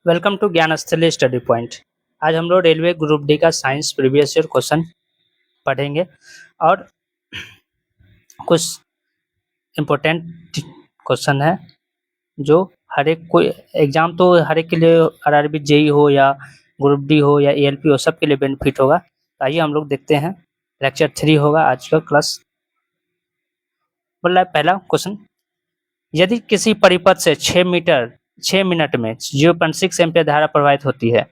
Welcome to ज्ञान स्थली study point. आज हम लोग रेलवे ग्रुप डी का साइंस प्रीवियस ईयर क्वेश्चन पढ़ेंगे और कुछ इम्पोर्टेंट क्वेश्चन है जो हर एक कोई एग्जाम तो हर एक के लिए आरआरबी जेई हो या ग्रुप डी हो या एएलपी हो सबके लिए बेनिफिट होगा। तो आइए हम लोग देखते हैं। लेक्चर 3 होगा आज का क्लास। बोल रहा है पहला क्वेश्चन, यदि किसी परिपथ से 6 मिनट में 0.6 एम्पीयर धारा प्रवाहित होती है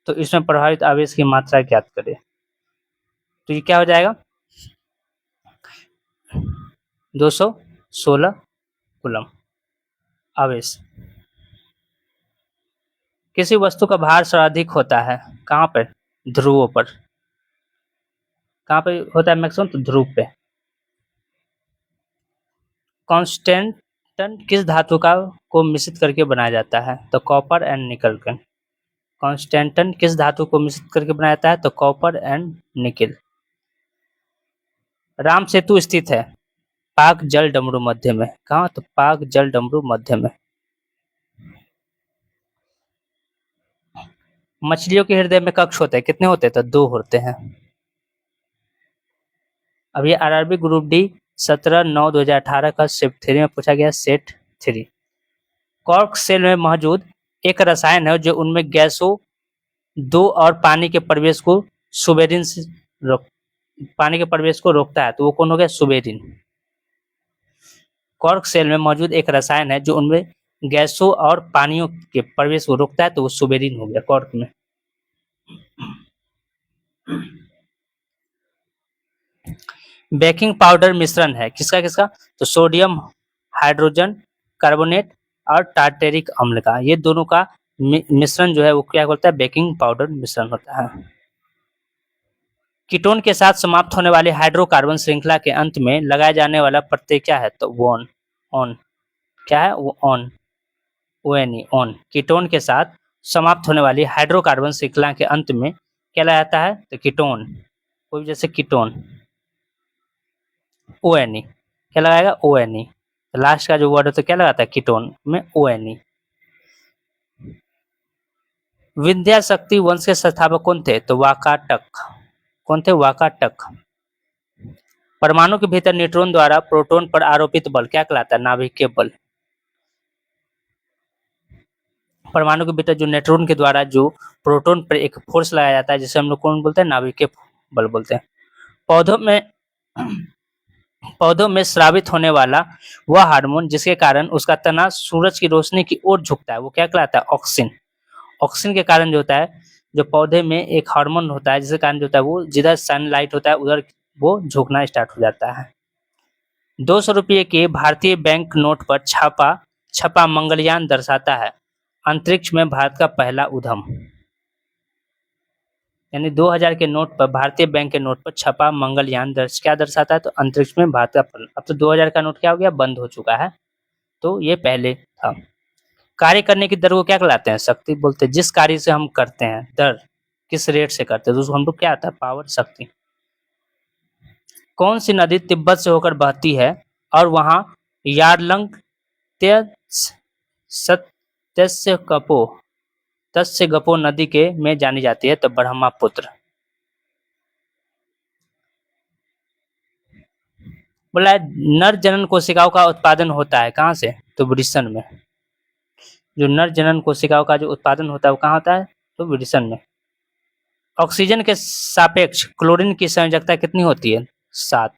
तो इसमें प्रभावित आवेश की मात्रा ज्ञात करें। तो ये क्या हो जाएगा, 216 कूलम आवेश। किसी वस्तु का भार सर्वाधिक होता है कहाँ पर? ध्रुवों पर। कहाँ पे होता है मैक्सिमम? तो ध्रुव पे। कांस्टेंटन किस धातु का को मिश्रित करके बनाया जाता है? तो कॉपर एंड निकल के। कांस्टेंटन किस धातु को मिश्रित करके बनाया जाता है? तो कॉपर एंड निकल। राम सेतु स्थित है पाक जल डमरू मध्य में। कहाँ? तो पाक जल डमरू मध्य में। मछलियों के हृदय में कक्ष होते हैं, कितने होते हैं? तो 2 होते हैं। अब ये आरआरबी ग्रुप डी 17/9/2018 का शिफ्ट 3 में पूछा गया, सेट 3। कॉर्क सेल में मौजूद एक रसायन है जो उनमें गैसों 2 और पानी के प्रवेश को सुबेरिन से पानी के प्रवेश को रोकता है। तो वो कौन हो गया? सुबेरिन। कॉर्क सेल में मौजूद एक रसायन है जो उनमें गैसों और पानियों के प्रवेश को रोकता है। तो वो सुबेरिन हो गया कॉर्क में। बेकिंग पाउडर मिश्रण है किसका किसका? तो सोडियम हाइड्रोजन कार्बोनेट और टार्टेरिक अम्ल का। ये दोनों का मिश्रण जो है वो क्या होता है? बेकिंग पाउडर मिश्रण होता है। कीटोन के साथ समाप्त होने वाले हाइड्रोकार्बन श्रृंखला के अंत में लगाया जाने वाला प्रत्यय क्या है? तो वोन। ऑन। क्या है वो? ऑन। ओएनई ऑन। कीटोन के साथ समाप्त होने वाली हाइड्रोकार्बन श्रृंखला के अंत में क्या लगाया जाता है? तो कीटोन। कोई जैसे कीटोन ओएनई क्या लगाएगा? ओएनई। लास्ट का जो वर्ड है तो क्या लगाता है? कीटोन में ओएनई। विंध्या शक्ति वंश के संस्थापक कौन थे? तो वाकाटक। कौन थे? वाकाटक। परमाणु के भीतर न्यूट्रॉन द्वारा प्रोटॉन पर आरोपित बल क्या कहलाता है? नाभिकीय बल। परमाणु के भीतर जो न्यूट्रॉन के द्वारा जो प्रोटॉन पर एक फोर्स लगाया जाता है जिसे हम लोग कौन बोलते हैं? नाभिकीय बल बोलते हैं। पौधों में स्रावित होने वाला वह हार्मोन जिसके कारण उसका तना सूरज की रोशनी की ओर झुकता है वो क्या कहलाता है? ऑक्सिन। ऑक्सिन के कारण जो होता है, जो पौधे में एक हार्मोन होता है जिसके कारण जो होता है वो जिधर सनलाइट होता है उधर वो झुकना स्टार्ट हो जाता है। 200 रुपये के भारतीय बैंक नोट पर छपा मंगलयान दर्शाता है अंतरिक्ष में भारत का पहला उद्यम। यानी 2000 के नोट पर, भारतीय बैंक के नोट पर छपा मंगलयान क्या दर्शाता है? तो अंतरिक्ष में भारत का पहला। अब तो 2000 का नोट क्या हो गया? बंद हो चुका है। तो ये पहले था। कार्य करने की दर को क्या कहलाते हैं? शक्ति बोलते हैं। जिस कार्य से हम करते हैं दर किस रेट से करते हैं तो उसको हम लोग क्या आता है? पावर, शक्ति। कौन सी नदी तिब्बत से होकर बहती है और वहां यारलंग तत्स्य गपो नदी के में जानी जाती है? तो ब्रह्मपुत्र। बोला है नर जनन कोशिकाओं का उत्पादन होता है कहाँ से? तो वृषण में। जो नर जनन कोशिकाओं का जो उत्पादन होता है वो कहाँ होता है? तो वृषण में। ऑक्सीजन के सापेक्ष क्लोरीन की संयोजकता कितनी होती है? 7।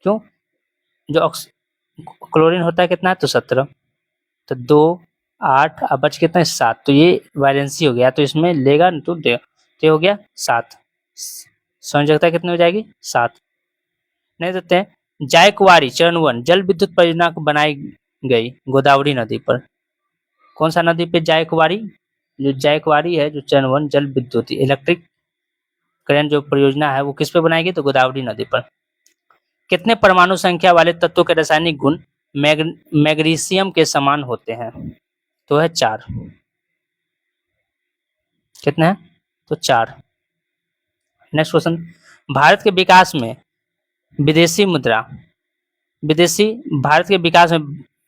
क्यों? जो क्लोरीन होता है कितना है? तो 17। तो 2 8 अब बच कितना है? 7। तो ये वैलेंसी हो गया तो इसमें लेगा तो हो गया 7। संयोजकता कितनी हो जाएगी? 7। नहीं देते हैं। जायकवाड़ी चरण 1 जल विद्युत परियोजना को बनाई गई गोदावरी नदी पर। कौन सा नदी पे? जायकवाड़ी। जो जायकवाड़ी है जो चरण 1 जल विद्युत इलेक्ट्रिक करंट जो परियोजना है वो किस पे बनाई गई? तो गोदावरी नदी पर। कितने परमाणु संख्या वाले तत्वों के रासायनिक गुण मैग्नीशियम के समान होते हैं? तो है 4। कितने हैं? तो 4। नेक्स्ट क्वेश्चन, भारत के विकास में विदेशी मुद्रा भारत के विकास में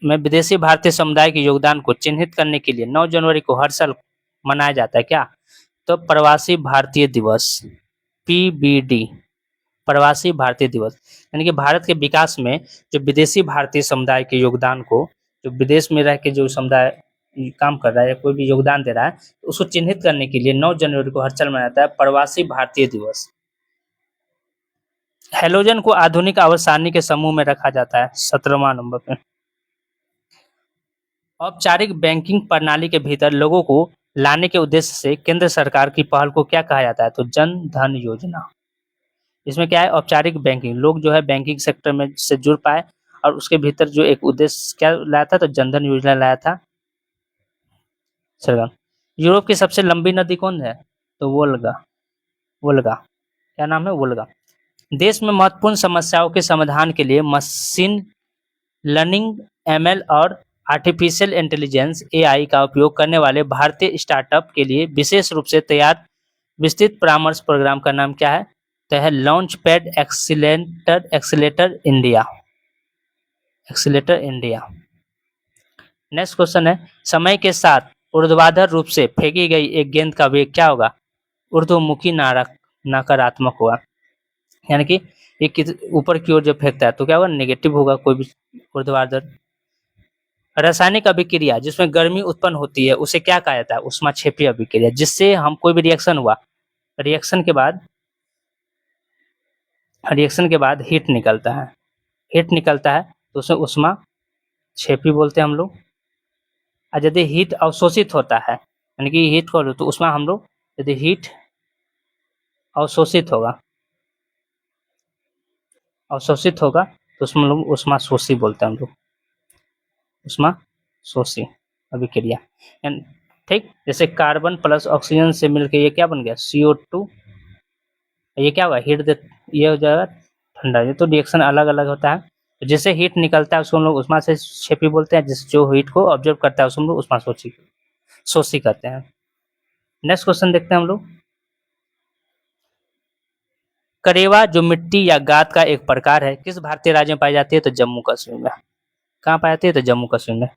में विदेशी भारतीय समुदाय के योगदान को चिन्हित करने के लिए 9 जनवरी को हर साल मनाया जाता है क्या? तो प्रवासी भारतीय दिवस, पीबीडी, प्रवासी भारतीय दिवस। यानी कि भारत के विकास में जो विदेशी भारतीय समुदाय के योगदान को, जो विदेश में रह के जो समुदाय काम कर रहा है या कोई भी योगदान दे रहा है, उसको चिन्हित करने के लिए 9 जनवरी को हर साल मनाया जाता है प्रवासी भारतीय दिवस। हैलोजन को आधुनिक आवर्त सारणी के समूह में रखा जाता है 17वां नंबर पे। औपचारिक बैंकिंग प्रणाली के भीतर लोगों को लाने के उद्देश्य से केंद्र सरकार की पहल को क्या कहा जाता है? तो जन धन योजना। इसमें क्या है? औपचारिक बैंकिंग, लोग जो है बैंकिंग सेक्टर में से जुड़ पाए और उसके भीतर जो एक उद्देश्य क्या लाया था? तो जनधन योजना लाया था सरकार। यूरोप की सबसे लंबी नदी कौन है? तो वोल्गा। वोल्गा, क्या नाम है? वोल्गा। देश में महत्वपूर्ण समस्याओं के समाधान के लिए मशीन लर्निंग, एमएल और आर्टिफिशियल इंटेलिजेंस एआई का उपयोग करने वाले भारतीय स्टार्टअप के लिए विशेष रूप से तैयार विस्तृत परामर्श प्रोग्राम का नाम क्या है? तो है launch pad accelerator India. Accelerator India. Next question है, समय के साथ ऊर्ध्वाधर रूप से फेंकी गई एक गेंद का वेग क्या होगा? ऊर्ध्वमुखी नकारात्मक होगा। यानी कि ये ऊपर की ओर जब फेंकता है तो क्या होगा? नेगेटिव होगा कोई भी ऊर्ध्वाधर। रासायनिक अभिक्रिया जिसमें गर्मी उत्पन्न होती है उसे क्या कहा जाता है? ऊष्माक्षेपीय अभिक्रिया। जिससे हम कोई भी रिएक्शन हुआ, रिएक्शन के बाद हीट निकलता है, तो उसे ऊष्माक्षेपी बोलते हैं हम लोग। और यदि हीट अवशोषित होता है, यानी कि हीट को तो उसमें हम लोग, यदि हीट अवशोषित होगा तो उसमें लोग ऊष्माशोषी बोलते हैं हम लोग, ऊष्माशोषी अभिक्रिया। ठीक, जैसे कार्बन प्लस ऑक्सीजन से मिलकर ये क्या बन गया? CO2। ये क्या होगा? हीट दे, ये हो जाएगा ठंडा। ये तो रिएक्शन अलग अलग होता है। तो जिससे हीट निकलता है उसको हम लोग ऊष्माक्षेपी बोलते हैं, जिस जो हीट को ऑब्जर्व करता है उसको हम लोग ऊष्माशोषी कहते हैं। नेक्स्ट क्वेश्चन देखते हैं हम लोग। करेवा जो मिट्टी या गाद का एक प्रकार है किस भारतीय राज्य में पाई जाती है? तो जम्मू कश्मीर में। कहाँ पाई जाती है? तो जम्मू कश्मीर में।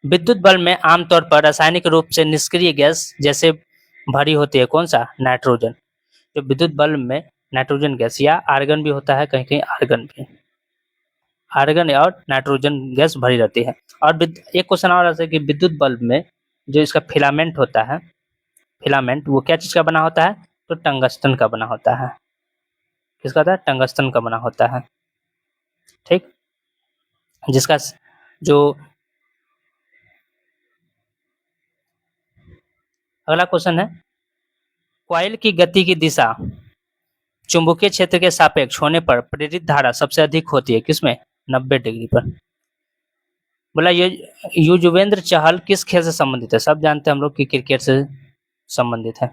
विद्युत बल्ब में आमतौर पर रासायनिक रूप से निष्क्रिय गैस जैसे भरी होती है, कौन सा? नाइट्रोजन। जो विद्युत बल्ब में नाइट्रोजन गैस या आर्गन भी होता है, कहीं कहीं आर्गन और नाइट्रोजन गैस भरी रहती है। और एक क्वेश्चन और है कि विद्युत बल्ब में जो इसका फिलामेंट होता है, फिलामेंट वो क्या चीज का बना होता है? तो टंगस्टन का बना होता है। किसका होता है? टंगस्टन का बना होता है। ठीक, जिसका जो अगला क्वेश्चन है, कॉइल की गति की दिशा चुंबकीय क्षेत्र के सापेक्ष होने पर प्रेरित धारा सबसे अधिक होती है किसमें? 90 डिग्री पर। बोला युजवेंद्र चहल किस खेल से संबंधित है? सब जानते हैं हम लोग कि क्रिकेट से संबंधित है।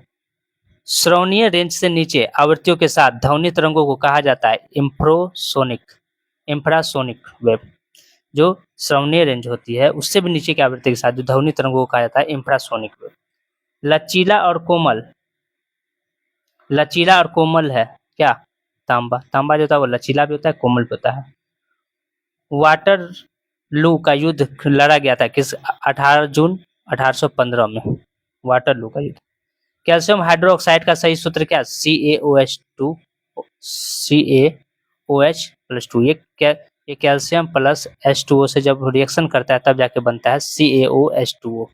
श्रवणीय रेंज से नीचे आवृत्तियों के साथ ध्वनि तरंगों को कहा जाता है इंफ्रासोनिक वेव। जो श्रवणीय रेंज होती है उससे भी नीचे की आवृत्ति के साथ जो ध्वनि तरंगों को कहा जाता है इंफ्रासोनिक वेव। लचीला और कोमल है क्या? तांबा जो होता है वो लचीला भी होता है, कोमल भी होता है। वाटरलू का युद्ध लड़ा गया था किस? 18 जून 1815 में वाटरलू का युद्ध। कैल्शियम हाइड्रोक्साइड का सही सूत्र क्या? CaOH+2। ये कैल्शियम प्लस H2O से जब रिएक्शन करता है तब जाके बनता है CaOH2O,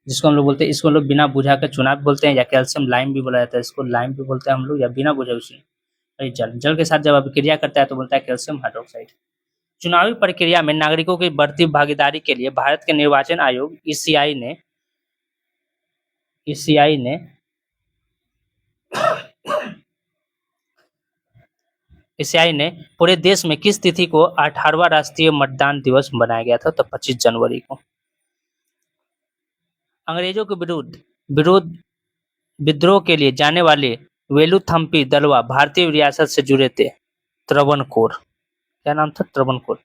जिसको हम लोग बोलते हैं, इसको लोग बिना बुझा कर चुनाव बोलते हैं, या कैल्शियम लाइम भी बोला जाता है, इसको लाइम भी बोलते हैं हम लोग, या बिना बुझा उसे जल के साथ जब अभिक्रिया करता है तो बोलता है कैल्शियम हाइड्रोक्साइड। चुनावी प्रक्रिया में नागरिकों की बढ़ती भागीदारी के लिए भारत के निर्वाचन आयोग ईसीआई ने पूरे देश में किस तिथि को 18वां राष्ट्रीय मतदान दिवस बनाया गया था? तो 25 जनवरी को। अंग्रेजों के विरुद्ध विद्रोह के लिए जाने वाले वेलुथम्पी दलवा भारतीय रियासत से जुड़े थे। त्रावणकोर। क्या नाम था? त्रावणकोर।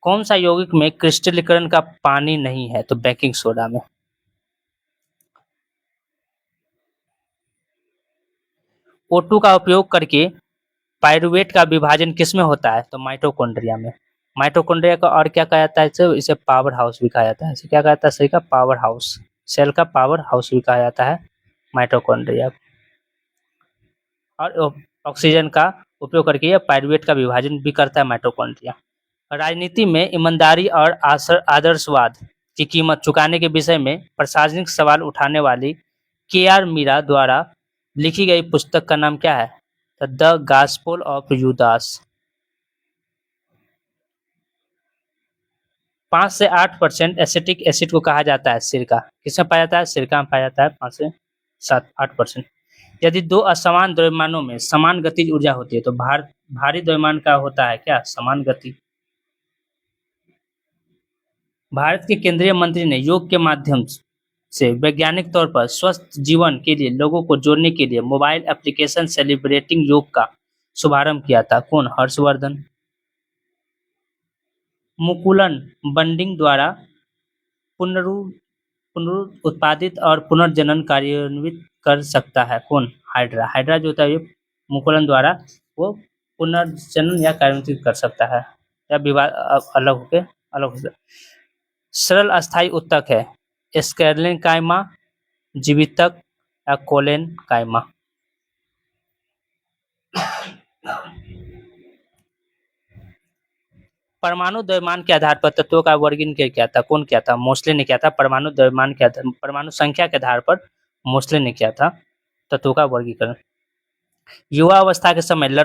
कौन सा यौगिक में क्रिस्टलीकरण का पानी नहीं है? तो बेकिंग सोडा में। O2 का उपयोग करके पायरुवेट का विभाजन किसमें होता है? तो माइटोकॉन्ड्रिया में। माइटोकॉन्ड्रिया को और क्या कहा जाता है? इसे पावर हाउस भी कहा जाता है। इसे क्या कहा जाता है? सही का पावर हाउस। सेल का पावर हाउस भी कहा जाता है माइटोकॉन्ड्रिया। और ऑक्सीजन का उपयोग करके यह पायरुवेट का विभाजन भी करता है माइटोकॉन्ड्रिया। राजनीति में ईमानदारी और आदर्शवाद की कीमत चुकाने के विषय में प्रशासनिक सवाल उठाने वाली के.आर. मीरा द्वारा लिखी गई पुस्तक का नाम क्या है? The gospel of यूदास। 5 से 8% एसिटिक एसिड को कहा जाता है सिरका। किसमें पाया जाता है? सिरका में पाया जाता है 5 से 8%। यदि दो असमान द्रव्यमानों में समान गतिज ऊर्जा होती है तो भारी द्रव्यमान का होता है क्या? समान गति। भारत के केंद्रीय मंत्री ने योग के माध्यम से वैज्ञानिक तौर पर स्वस्थ जीवन के लिए लोगों को जोड़ने के लिए मोबाइल एप्लीकेशन सेलिब्रेटिंग योग का शुभारंभ किया था। कौन? हर्षवर्धन। मुकुलन बंडिंग द्वारा पुनरुत्पादित और पुनर्जनन कार्यान्वित कर सकता है। कौन? हाइड्रा। हाइड्रा जो होता है ये मुकुलन द्वारा वो पुनर्जनन या कार्यान्वित कर सकता है या अलग हो सरल अस्थायी उत्तक है स्केर्लिन कायमा, जीवितक या कोलेन कायमा। परमाणु द्रव्यमान के आधार पर तत्वों का वर्गीकरण किया था। कौन किया था? मोस्ले ने किया था। परमाणु द्रव्यमान के आधार परमाणु संख्या के आधार पर मोस्ले ने किया था तत्वों का वर्गीकरण। युवा अवस्था के समय